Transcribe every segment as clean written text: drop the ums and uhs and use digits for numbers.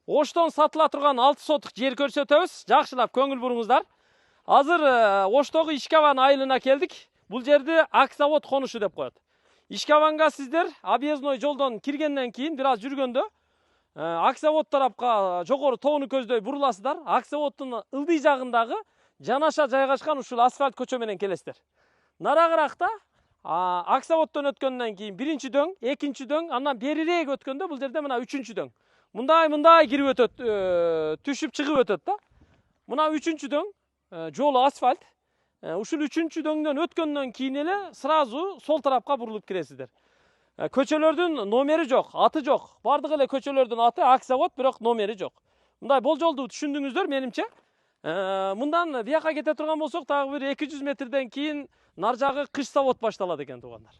Оштон сатыла турган 6 сотық жер көрсөтөбүз. Жакшылап көңүл буруңуздар. Азыр Оштогу Ишкабан айылына келдик. Бул жерди Акзавод конушу деп коет. Ишкабанга сиздер объездной жолдон киргенден кийин бир аз жүргөндө Акзавод тарапка жогору тоону көздөй буруласыздар. Акзаводдун ылдый жагындагы жанаша жайгашкан ушул асфальт көчө менен келесиздер. Нарагыракта Акзаводдон өткөндөн кийин биринчи дөң, экинчи дөң, андан берирээк өткөндө бул жерде мына үчүнчү дөң. Мындай кирип өтөт, түшүп чыгып өтөт да. Мына үчүнчү дөң, жолу асфальт. Ушул үчүнчү дөңдөн өткөндөн кийин эле сразу сол тарапка бурулуп киресиздер. Көчөлөрдүн номери жок, аты жок. Бардык эле көчөлөрдүн аты Акзавод, бирок номери жок. Мындай болжолду түшүндүңүздөр менимче. Мындан бияка кете турган болсок, дагы бир 200 метрден кийин нар жагы кыш завод башталат экен туугандар.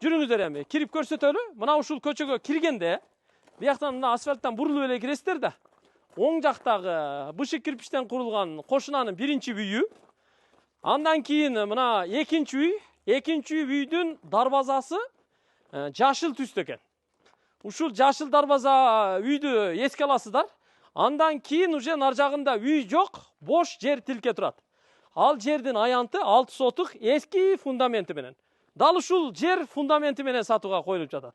Жүрүңүздөр эми, кирип көрсөтөлү. Мына ушул көчөгө киргенде бияктан мына асфальттан бурулуп эле киресиздер да. Оң жактагы бышык кирпичтен курулган кошунанын биринчи үйү. Андан кийин мына экинчи үйдүн дарбазасы жашыл түстө экен. Ушул жашыл дарбаза үйдү эске аласыздар. Андан кийин уже нар жагында үй жок, бош жер тилке турат. Ал жердин аянты 6 сотук эски фундаменти менен. Дал ушул жер фундаменти менен сатууга коюлуп жатат.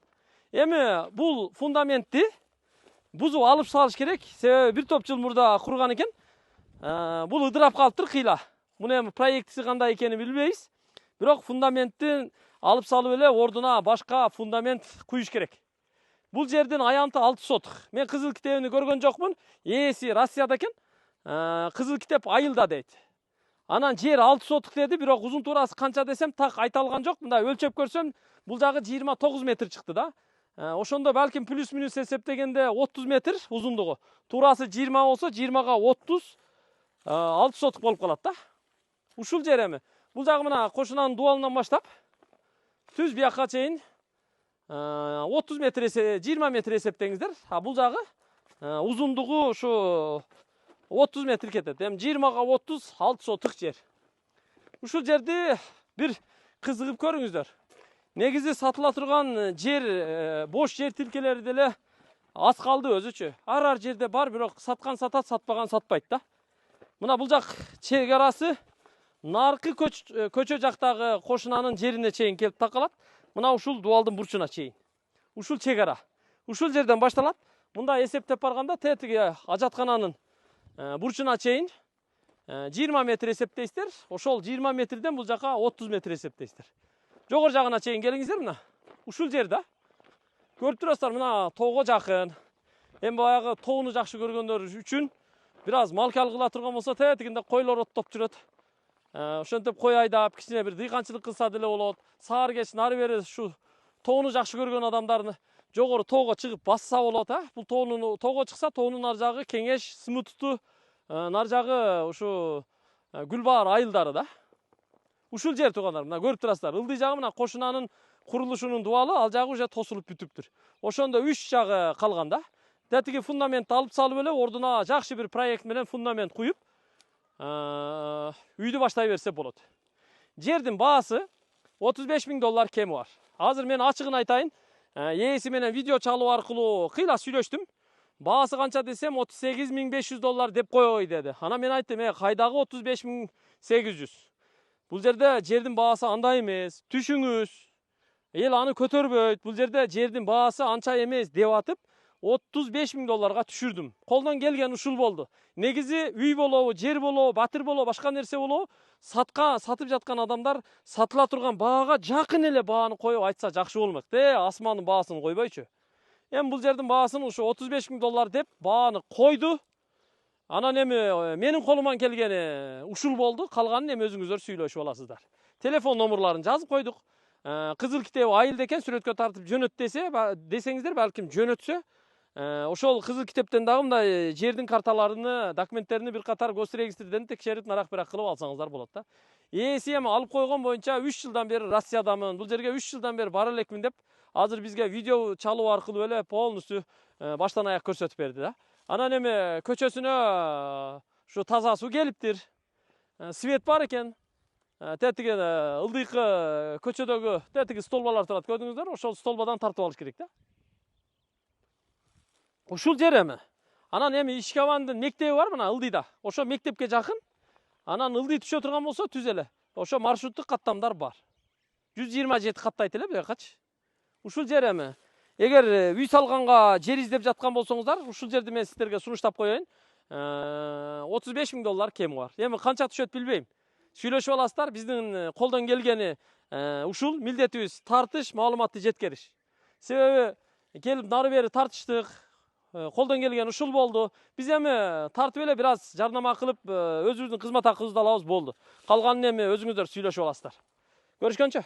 Эми бул фундаментти бузуп алып салыш керек. Себеби бир топ жыл мурда курган экен. Бул ыдырап калыптыр кыйла. Муну эми проектиси кандай экенин билбейбиз. Бирок фундаменттин алып салып эле ордуна башка фундамент куюш керек. Бул жердин аянты 6 сотук. Мен кызыл китебини көргөн жокмун. Ээси Россияда экен. Кызыл китеп айылда дейт. Анан жер 6 сотук деди, бирок узун туурасы канча десем так айта алган жок. Мындай өлчөп көрсөм, бул жагы 29 метр чыкты да. Ошондо балким плюс минус эсептегенде 30 метр узундугу. Туурасы 20 болсо, 20га 30 6 сотук болуп калат да. Ушул жер эми. Бул жагы мына кошунанын дуалынан баштап түз бияка чейин 30 метр 20 метр эсептеңиздер. Бул жагы узундугу ушу 30 метр кетет. Эми 20га 30 6 сотук жер. Ушул жерди бир кызыгып көрүңүздөр. Негизи сатыла турган жер, бош жер тилкелери деле аз калды өзүчө. Ар жерде бар, бирок саткан сатат, сатпаган сатпайт да. Мына бул жак чек арасы наркы көчө жактагы кошунанын жерине чейин келип такалат. Мына ушул дуалдын бурчуна чейин. Ушул чек ара. Ушул жерден башталат. Мында эсептеп барганда тетиги ажаткананын бурчуна чейин 20 метр эсептейсиздер. Ошол 20 метрден бул жака 30 метр эсептейсиздер. Жогору жагына чейин келиңиздер мына. Ушул жер да. Көрүп турасыздар, мына тоого жакын. Эми баягы тоону жакшы көргөндөр үчүн бир аз малкал кыла турган болсо, тетигинде койлор оттоп жүрөт. Ошентип кой айдап, кичине бир дыйканчылык кылса деле болот. Саар кеч нары бери ушу тоону жакшы көргөн адамдардын жогору тоого чыгып басса болот, Бул тоого чыкса, тоонун нар жагы Кеңеш, Сымытуту, нар жагы ушу Гүлбаар айылдары да. Ушул жер туугандар, мына көрүп турасыздар. Ылдый жагы мына кошунанын курулушунун дуалы, ал жагы уже тосулуп бүтүптүр. Ошондо 3 жагы калган да. Тетиги фундаментти алып салып эле ордуна жакшы бир проект менен фундамент куюп, үйдү баштай берсе болот. Жердин баасы $35.000 кеми бар. Азыр мен ачыгын айтайын, ээси менен видео чалуу аркылуу кыйла сүйлөштүм. Баасы канча десем $38.500 деп коёй деди. Ана мен айттым, кайдагы 35.800. Бул жерде жердин баасы андай эмес, түшүңүз. Эл аны көтөрбөйт. Бул жерде жердин баасы анча эмес деп атып, $35.000 түшүрдүм. Колдон келген ушул болду. Негизи үй болобу, жер болобу, батыр болобу, башка нерсе болобу, сатып жаткан адамдар сатыла турган баага жакын эле бааны коюп айтса жакшы болмок. Асмандын баасын койбойчу. Эми бул жердин баасын ушу $35.000 деп бааны койду. Анан эми менин колуман келгени ушул болду. Калганын эми өзүңүздөр сүйлөшүп аласыздар. Телефон номерларын жазып койдук. Кызыл китеп айылда экен, сүрөткө тартып жөнөт десеңиздер, балким жөнөтсө, ошол кызыл китептен дагы мындай жердин карталарыны, документтерини бир катар госрегистрден текшерип, нарак-бирак кылып алсаңыздар болот да. Ээси эми алып койгон боюнча 3 жылдан бери Россиядамын. Бул жерге 3 жылдан бери бара элекмин деп, азыр бизге видео чалуу аркылуу эле полностью баштан аяк көрсөтүп берди да. Анан эми көчөсүнө ушу таза суу келиптир. Свет бар экен. Тетиги ылдыйкы көчөдөгү тетиги столбалар турат, көрдүңүздөр? Ошол столбадан тартып алыш керек да. Ушул жер эми Анан эми Ишкабандын мектеби бар мына Ылдыйда. Ошо мектепке жакын. Анан Ылдый түшө турган болсо түз эле. Ошо маршруттук каттамдар бар. 127 каттайт эле буякачы. Ушул жер эми. Эгер үй салганга жер издеп жаткан болсоңуздар, ушул жерди мен сиздерге сунуштап коеюн. 35 000 доллар кем бар. Эми канча түшөт билбейм. Сүйлөшүп аласыздар. Биздин колдон келгени ушул милдетибиз тартыш, маалыматты жеткериш. Себеби келип нары бери тартыштык. Колдон келген ушул болду. Биз эми тартып эле бир аз жарнама кылып, өзүбүздүн кызмат акыбызды алабыз болду. Калганын эми өзүңүздөр сүйлөшүп аласыздар. Көрүшкөнчө.